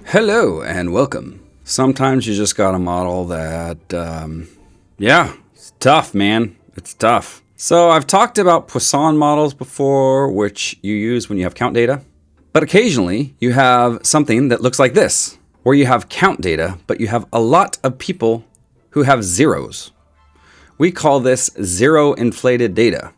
Hello and welcome. Sometimes you just got a model that, it's tough, man. It's tough. So I've talked about Poisson models before, which you use when you have count data. But occasionally you have something that looks like this, where you have count data, but you have a lot of people who have zeros. We call this zero inflated data.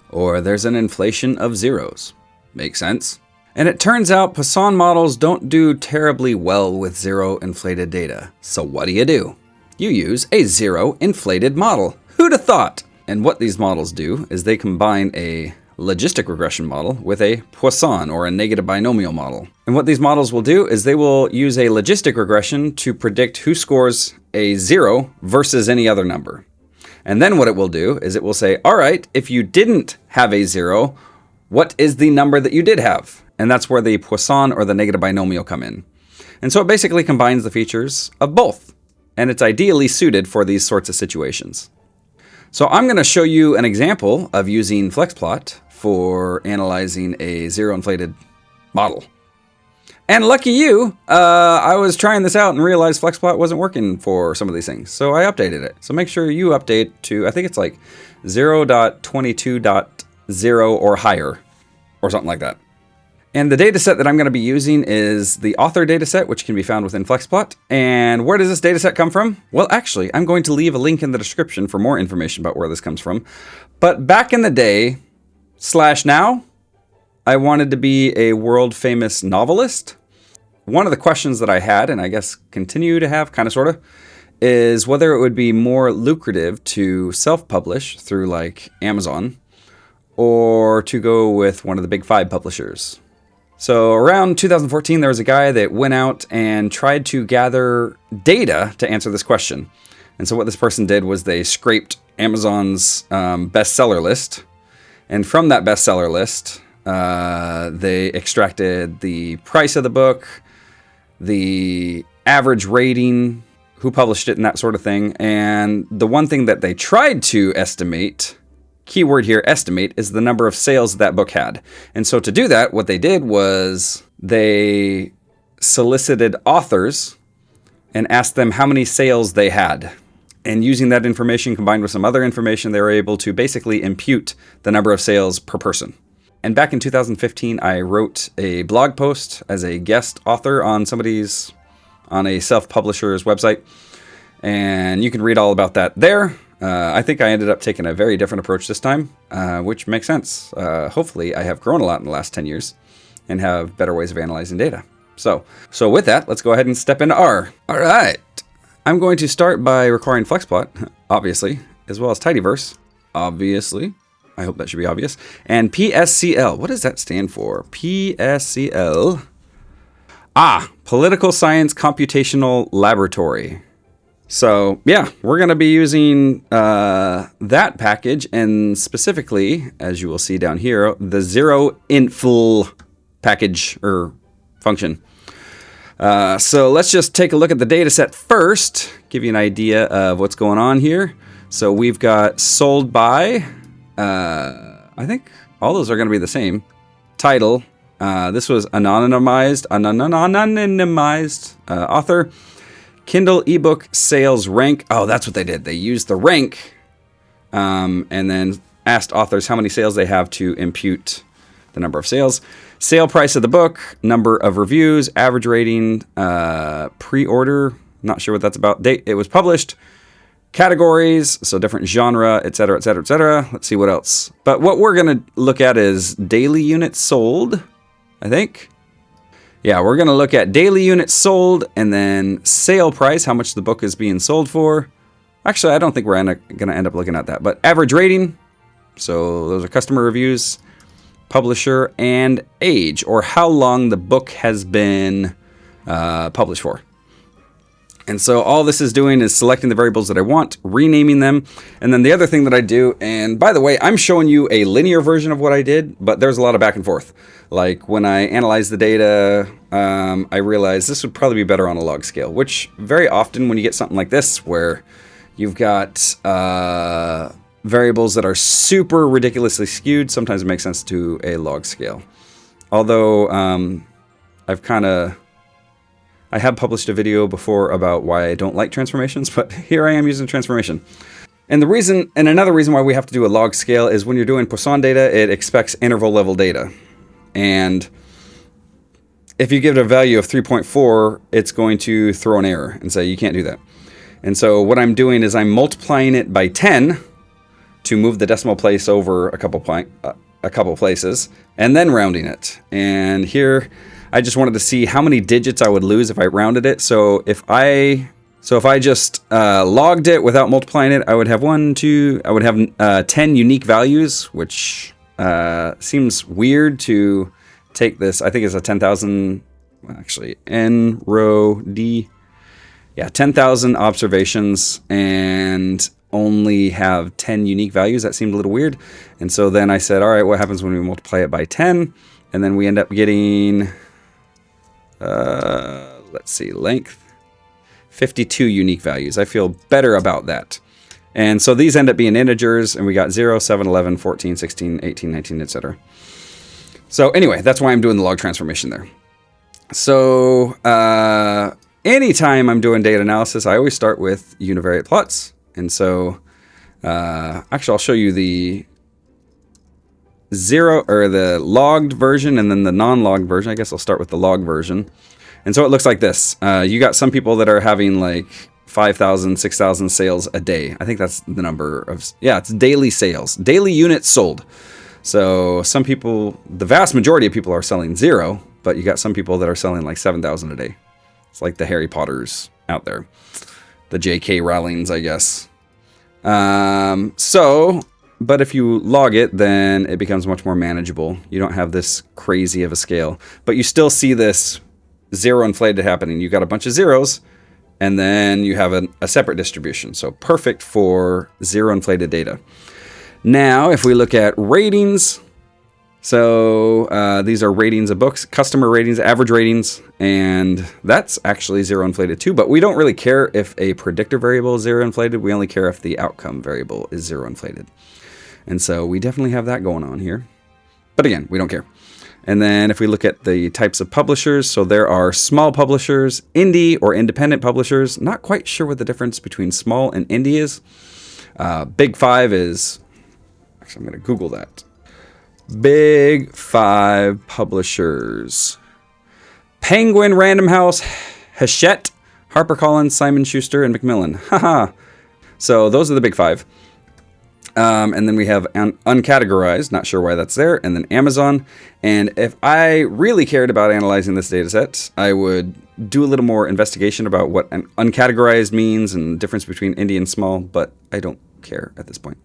Or there's an inflation of zeros. Makes sense? And it turns out Poisson models don't do terribly well with zero inflated data. So what do? You use a zero inflated model. Who'd have thought? And what these models do is they combine a logistic regression model with a Poisson or a negative binomial model. And what these models will do is they will use a logistic regression to predict who scores a zero versus any other number. And then what it will do is it will say, all right, if you didn't have a zero, what is the number that you did have? And that's where the Poisson or the negative binomial come in. And so it basically combines the features of both. And it's ideally suited for these sorts of situations. So I'm going to show you an example of using Flexplot for analyzing a zero inflated model. And lucky you, I was trying this out and realized Flexplot wasn't working for some of these things. So I updated it. So make sure you update to, I think it's like 0.22.0 or higher or something like that. And the data set that I'm going to be using is the author data set, which can be found within Flexplot. And where does this data set come from? Well, actually, I'm going to leave a link in the description for more information about where this comes from. But back in the day, /now, I wanted to be a world famous novelist. One of the questions that I had, and I guess continue to have, kind of, sort of, is whether it would be more lucrative to self-publish through like Amazon or to go with one of the big 5 publishers. So around 2014, there was a guy that went out and tried to gather data to answer this question. And so what this person did was they scraped Amazon's bestseller list. And from that bestseller list, they extracted the price of the book, the average rating, who published it, and that sort of thing. And the one thing that they tried to estimate, keyword here, estimate, is the number of sales that book had. And so to do that, what they did was they solicited authors and asked them how many sales they had. And using that information combined with some other information, they were able to basically impute the number of sales per person. And back in 2015, I wrote a blog post as a guest author on a self-publisher's website. And you can read all about that there. I think I ended up taking a very different approach this time, which makes sense. Hopefully, I have grown a lot in the last 10 years and have better ways of analyzing data. So with that, let's go ahead and step into R. All right. I'm going to start by requiring Flexplot, obviously, as well as Tidyverse, obviously. I hope that should be obvious. And PSCL. What does that stand for? PSCL. Political Science Computational Laboratory. So yeah, we're going to be using that package, and specifically, as you will see down here, the zero infl package or function. So let's just take a look at the data set first, give you an idea of what's going on here. So we've got sold by, I think all those are going to be the same. Title, this was anonymized author. Kindle ebook sales rank. Oh, that's what they did. They used the rank and then asked authors how many sales they have to impute the number of sales. Sale price of the book, number of reviews, average rating, pre-order. Not sure what that's about. Date it was published. Categories, so different genre, etc., etc., etc. Let's see what else. But what we're going to look at is daily units sold, I think. Yeah, we're going to look at daily units sold and then sale price, how much the book is being sold for. Actually, I don't think we're going to end up looking at that. But average rating, so those are customer reviews, publisher, and age, or how long the book has been published for. And so all this is doing is selecting the variables that I want, renaming them. And then the other thing that I do, and by the way, I'm showing you a linear version of what I did, but there's a lot of back and forth. Like when I analyze the data, I realized this would probably be better on a log scale, which very often when you get something like this, where you've got variables that are super ridiculously skewed, sometimes it makes sense to a log scale. Although I've kind of I have published a video before about why I don't like transformations, but here I am using a transformation. And another reason why we have to do a log scale is when you're doing Poisson data, it expects interval level data. And if you give it a value of 3.4, it's going to throw an error and say you can't do that. And so what I'm doing is I'm multiplying it by 10 to move the decimal place over a couple places, and then rounding it. And here, I just wanted to see how many digits I would lose if I rounded it. So if I just logged it without multiplying it, I would have 10 unique values, which seems weird to take this. I think it's a 10,000, actually, N row D. Yeah, 10,000 observations and only have 10 unique values. That seemed a little weird. And so then I said, all right, what happens when we multiply it by 10? And then we end up getting, let's see, length, 52 unique values. I feel better about that. And so these end up being integers, and we got 0, 7, 11, 14, 16, 18, 19, etc. So anyway, that's why I'm doing the log transformation there. So anytime I'm doing data analysis, I always start with univariate plots. And so actually, I'll show you the the logged version and then the non-logged version. I guess I'll start with the log version. And so it looks like this. You got some people that are having like 5,000, 6,000 sales a day. I think that's the number of, it's daily sales, daily units sold. So some people, the vast majority of people are selling 0, but you got some people that are selling like 7,000 a day. It's like the Harry Potters out there. The J.K. Rowlings, I guess. But if you log it, then it becomes much more manageable. You don't have this crazy of a scale. But you still see this 0 inflated happening. You got a bunch of zeros, and then you have a separate distribution. So perfect for 0 inflated data. Now, if we look at ratings, so these are ratings of books, customer ratings, average ratings, and that's actually 0 inflated too. But we don't really care if a predictor variable is 0 inflated. We only care if the outcome variable is 0 inflated. And so we definitely have that going on here. But again, we don't care. And then if we look at the types of publishers, so there are small publishers, indie or independent publishers. Not quite sure what the difference between small and indie is. Big 5 is, actually I'm going to Google that. Big 5 publishers. Penguin Random House, Hachette, HarperCollins, Simon Schuster, and Macmillan. Haha. So those are the big 5. And then we have uncategorized, not sure why that's there, and then Amazon. And if I really cared about analyzing this data set, I would do a little more investigation about what an uncategorized means and the difference between indie and small, but I don't care at this point.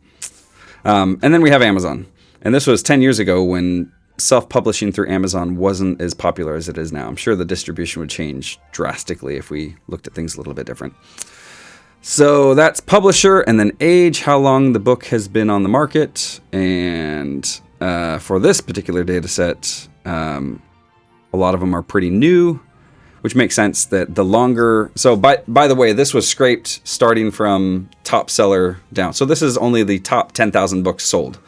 And then we have Amazon. And this was 10 years ago when self-publishing through Amazon wasn't as popular as it is now. I'm sure the distribution would change drastically if we looked at things a little bit different. So that's publisher, and then age, how long the book has been on the market. And for this particular data set, a lot of them are pretty new, which makes sense that the longer... So by the way, this was scraped starting from top seller down. So this is only the top 10,000 books sold.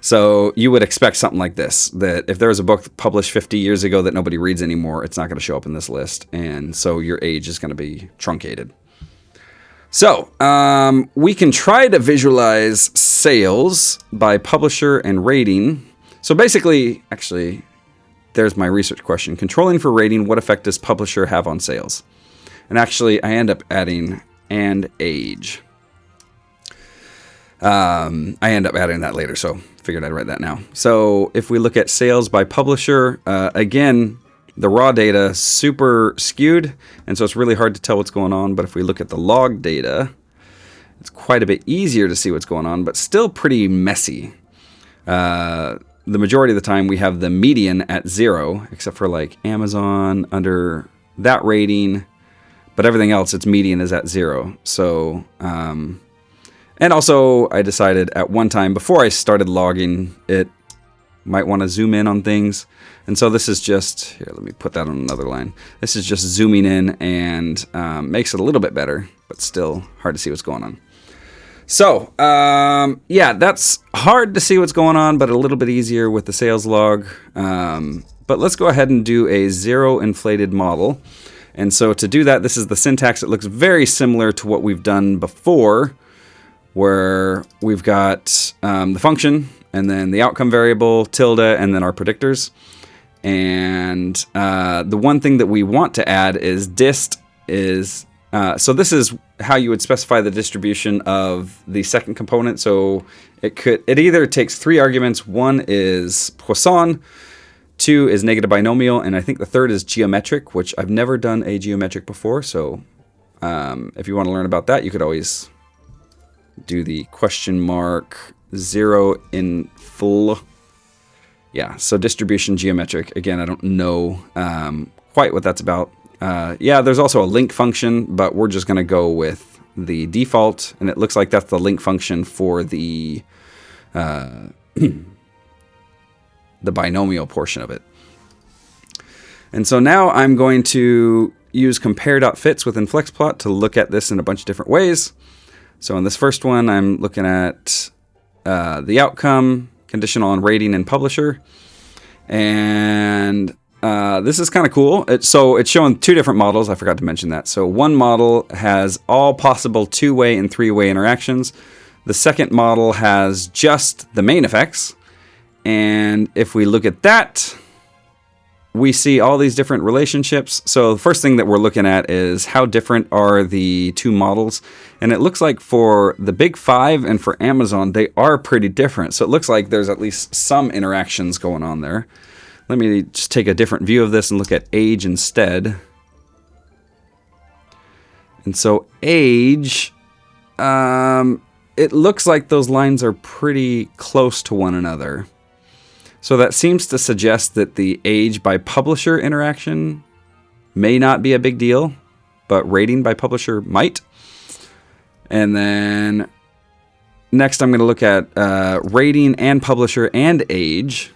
So you would expect something like this, that if there was a book published 50 years ago that nobody reads anymore, it's not going to show up in this list. And so your age is going to be truncated. So we can try to visualize sales by publisher and rating. So basically, actually, there's my research question. Controlling for rating, what effect does publisher have on sales? And actually, I end up adding and age. I end up adding that later, so figured I'd write that now. So if we look at sales by publisher, again, the raw data super skewed, and so it's really hard to tell what's going on. But if we look at the log data, it's quite a bit easier to see what's going on, but still pretty messy. The majority of the time we have the median at 0, except for like Amazon under that rating, but everything else, its median is at 0. So, and also I decided at one time before I started logging, it might want to zoom in on things. And so this is just, here, let me put that on another line. This is just zooming in and makes it a little bit better, but still hard to see what's going on. So, yeah, that's hard to see what's going on, but a little bit easier with the sales log. But let's go ahead and do a 0 inflated model. And so to do that, this is the syntax. It looks very similar to what we've done before, where we've got the function, and then the outcome variable, tilde, and then our predictors. And the one thing that we want to add is dist is, so this is how you would specify the distribution of the second component. So it either takes 3 arguments. One is Poisson, 2 is negative binomial, and I think the third is geometric, which I've never done a geometric before. So if you want to learn about that, you could always do the question mark 0 in full. Yeah, so distribution geometric. Again, I don't know quite what that's about. Yeah, there's also a link function, but we're just going to go with the default, and it looks like that's the link function for the the binomial portion of it. And so now I'm going to use compare.fits within Flexplot to look at this in a bunch of different ways. So in this first one, I'm looking at the outcome, conditional on rating and publisher. And this is kind of cool. So it's showing 2 different models. I forgot to mention that. So one model has all possible 2-way and 3-way interactions. The second model has just the main effects. And if we look at that, we see all these different relationships. So the first thing that we're looking at is how different are the 2 models. And it looks like for the big 5 and for Amazon, they are pretty different. So it looks like there's at least some interactions going on there. Let me just take a different view of this and look at age instead. And so age, it looks like those lines are pretty close to one another. So that seems to suggest that the age by publisher interaction may not be a big deal, but rating by publisher might. And then next I'm going to look at rating and publisher and age.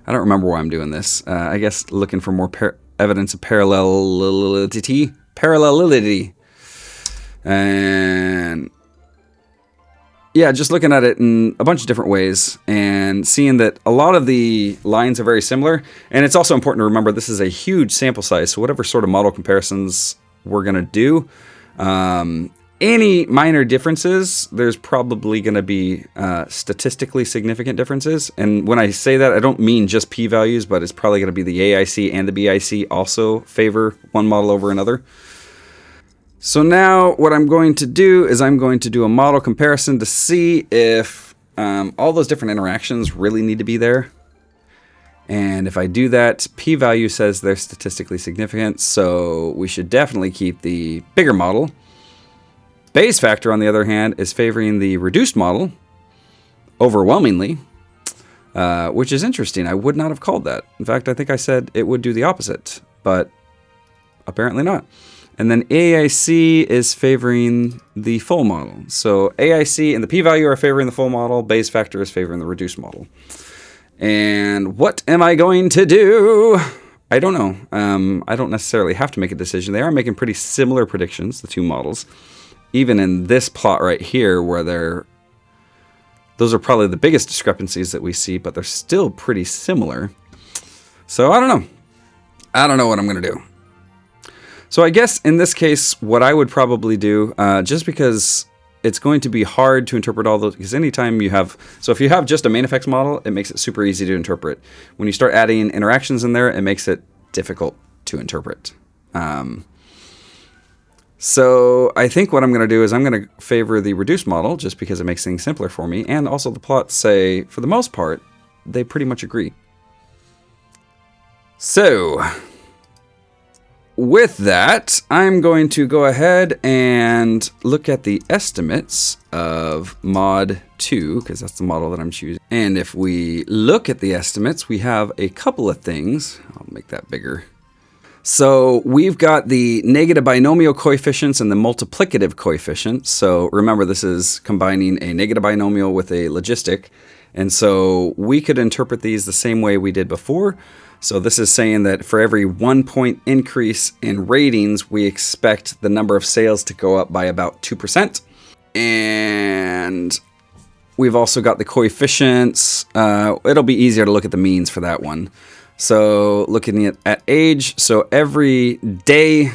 I don't remember why I'm doing this. I guess looking for more evidence of parallelity. And yeah, just looking at it in a bunch of different ways and seeing that a lot of the lines are very similar. And it's also important to remember this is a huge sample size. So whatever sort of model comparisons we're going to do, any minor differences, there's probably going to be statistically significant differences. And when I say that, I don't mean just p-values, but it's probably going to be the AIC and the BIC also favor one model over another. So now what I'm going to do is I'm going to do a model comparison to see if all those different interactions really need to be there. And if I do that, p-value says they're statistically significant, so we should definitely keep the bigger model. Bayes factor, on the other hand, is favoring the reduced model overwhelmingly, which is interesting. I would not have called that. In fact, I think I said it would do the opposite, but apparently not. And then AIC is favoring the full model. So AIC and the p-value are favoring the full model. Bayes factor is favoring the reduced model. And what am I going to do? I don't know. I don't necessarily have to make a decision. They are making pretty similar predictions, the 2 models. Even in this plot right here, where those are probably the biggest discrepancies that we see, but they're still pretty similar. So I don't know. I don't know what I'm going to do. So I guess in this case, what I would probably do, just because it's going to be hard to interpret all those, because anytime you have, so if you have just a main effects model, it makes it super easy to interpret. When you start adding interactions in there, it makes it difficult to interpret. So I think what I'm going to do is I'm going to favor the reduced model just because it makes things simpler for me. And also the plots say, for the most part, they pretty much agree. So with that, I'm going to go ahead and look at the estimates of mod 2, because that's the model that I'm choosing. And if we look at the estimates, we have a couple of things. I'll make that bigger. So we've got the negative binomial coefficients and the multiplicative coefficients. So remember, this is combining a negative binomial with a logistic. And so we could interpret these the same way we did before. So this is saying that for every 1 point increase in ratings, we expect the number of sales to go up by about 2%. And we've also got the coefficients. It'll be easier to look at the means for that one. So looking at age, so every day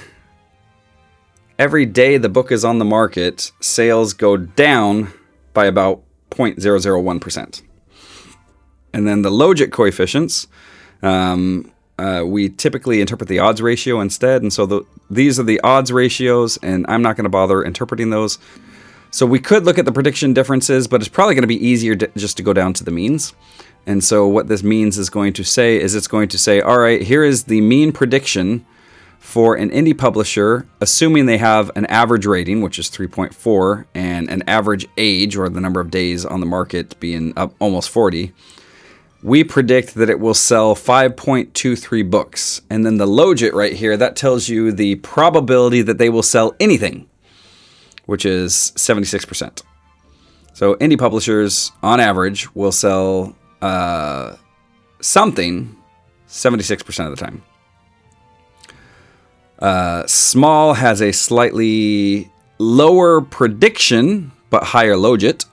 the book is on the market, sales go down by about 0.001%. And then the logit coefficients, we typically interpret the odds ratio instead. And so these are the odds ratios, and I'm not going to bother interpreting those. So we could look at the prediction differences, but it's probably going to be easier just to go down to the means. And so what this means is going to say is it's going to say, all right, here is the mean prediction for an indie publisher, assuming they have an average rating, which is 3.4, and an average age, or the number of days on the market being up almost 40. We predict that it will sell 5.23 books. And then the logit right here, that tells you the probability that they will sell anything, which is 76%. So indie publishers, on average, will sell something 76% of the time. Small has a slightly lower prediction, but higher logit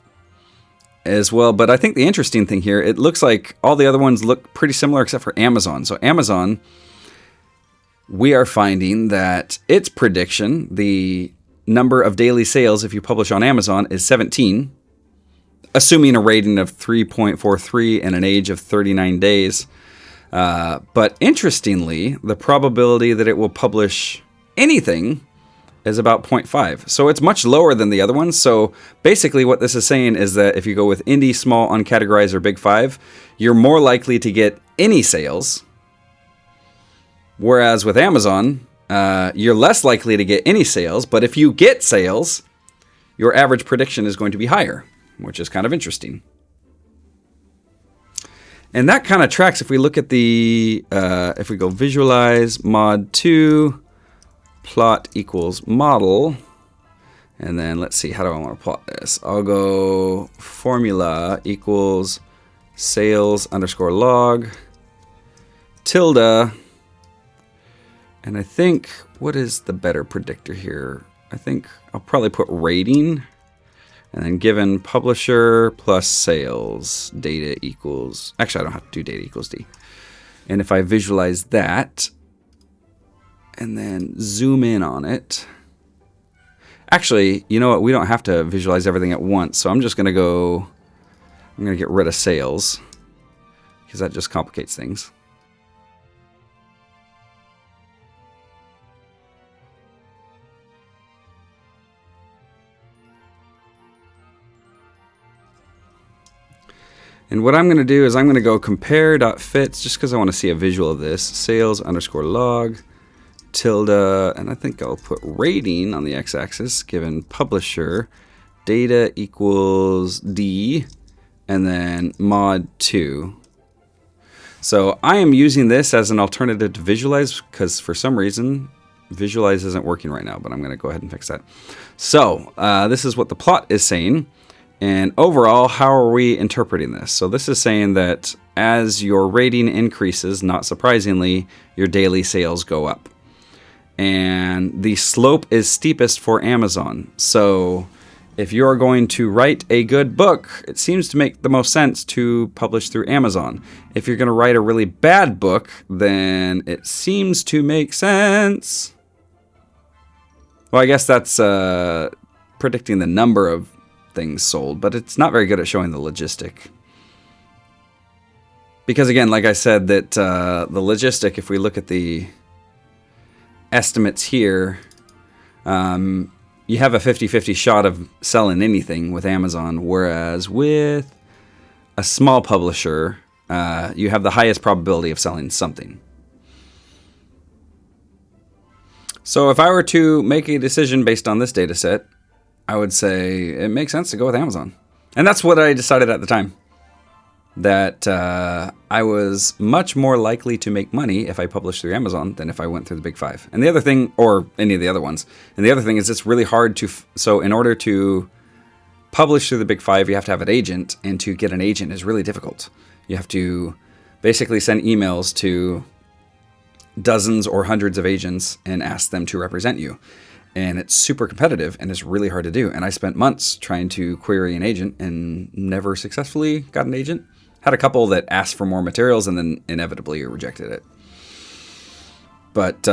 as well. But I think the interesting thing here, it looks like all the other ones look pretty similar except for Amazon. So Amazon, we are finding that its prediction, the number of daily sales if you publish on Amazon, is 17, assuming a rating of 3.43 and an age of 39 days. But interestingly, the probability that it will publish anything is about 0.5. So it's much lower than the other ones. So basically what this is saying is that if you go with indie, small, uncategorized, or big 5, you're more likely to get any sales. Whereas with Amazon, you're less likely to get any sales. But if you get sales, your average prediction is going to be higher, which is kind of interesting. And that kind of tracks if we look at the, if we go visualize mod 2, plot equals model, and then let's see, how do I want to plot this? I'll go formula equals sales underscore log, tilde, and I think, what is the better predictor here? I think I'll probably put rating. And then given publisher plus sales, data equals, actually I don't have to do data equals D. And if I visualize that, and then zoom in on it. Actually, you know what? We don't have to visualize everything at once. So I'm just going to go, I'm going to get rid of sales, because that just complicates things. And what I'm going to do is I'm going to go compare.fits, just because I want to see a visual of this. Sales underscore log, tilde, and I think I'll put rating on the x-axis, given publisher, data equals D, and then mod 2. So I am using this as an alternative to visualize, because for some reason, visualize isn't working right now, but I'm going to go ahead and fix that. So this is what the plot is saying. And overall, how are we interpreting this? So this is saying that as your rating increases, not surprisingly, your daily sales go up. And the slope is steepest for Amazon. So if you're going to write a good book, it seems to make the most sense to publish through Amazon. If you're going to write a really bad book, then it seems to make sense. Well, I guess that's predicting the number of things sold, but it's not very good at showing the logistic. Because again, like I said, that the logistic, if we look at the estimates here, you have a 50-50 shot of selling anything with Amazon, whereas with a small publisher, you have the highest probability of selling something. So if I were to make a decision based on this data set, I would say it makes sense to go with Amazon. And that's what I decided at the time. That I was much more likely to make money if I published through Amazon than if I went through the big 5. And the other thing, or any of the other ones, and the other thing is it's really hard to, so in order to publish through the big 5, you have to have an agent, and to get an agent is really difficult. You have to basically send emails to dozens or hundreds of agents and ask them to represent you. And it's super competitive, and it's really hard to do. And I spent months trying to query an agent and never successfully got an agent. Had a couple that asked for more materials and then inevitably rejected it. But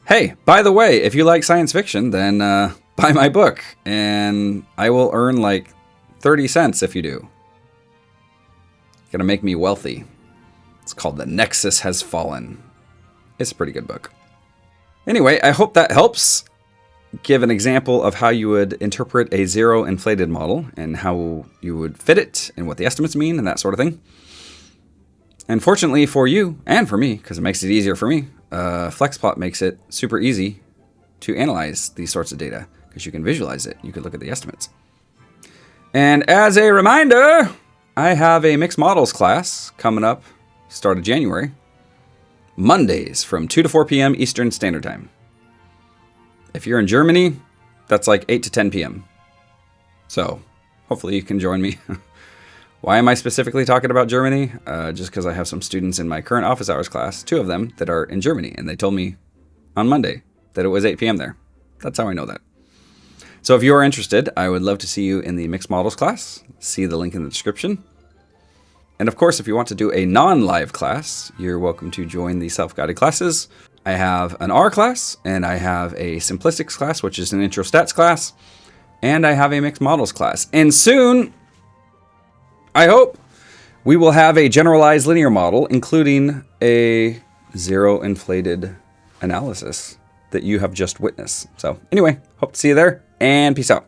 hey, by the way, if you like science fiction, then buy my book, and I will earn like 30 cents if you do. Gonna make me wealthy. It's called The Nexus Has Fallen. It's a pretty good book. Anyway, I hope that helps give an example of how you would interpret a zero inflated model and how you would fit it and what the estimates mean and that sort of thing. And fortunately for you and for me, because it makes it easier for me, Flexplot makes it super easy to analyze these sorts of data because you can visualize it. You can look at the estimates. And as a reminder, I have a mixed models class coming up, start of January, Mondays from 2 to 4 p.m. Eastern Standard Time. If you're in Germany, that's like 8 to 10 p.m. So hopefully you can join me. Why am I specifically talking about Germany? Just because I have some students in my current office hours class, 2 of them, that are in Germany. And they told me on Monday that it was 8 p.m. there. That's how I know that. So if you are interested, I would love to see you in the mixed models class. See the link in the description. And of course, if you want to do a non-live class, you're welcome to join the self-guided classes. I have an R class, and I have a simplistics class, which is an intro stats class, and I have a mixed models class. And soon, I hope, we will have a generalized linear model, including a zero inflated analysis that you have just witnessed. So anyway, hope to see you there, and peace out.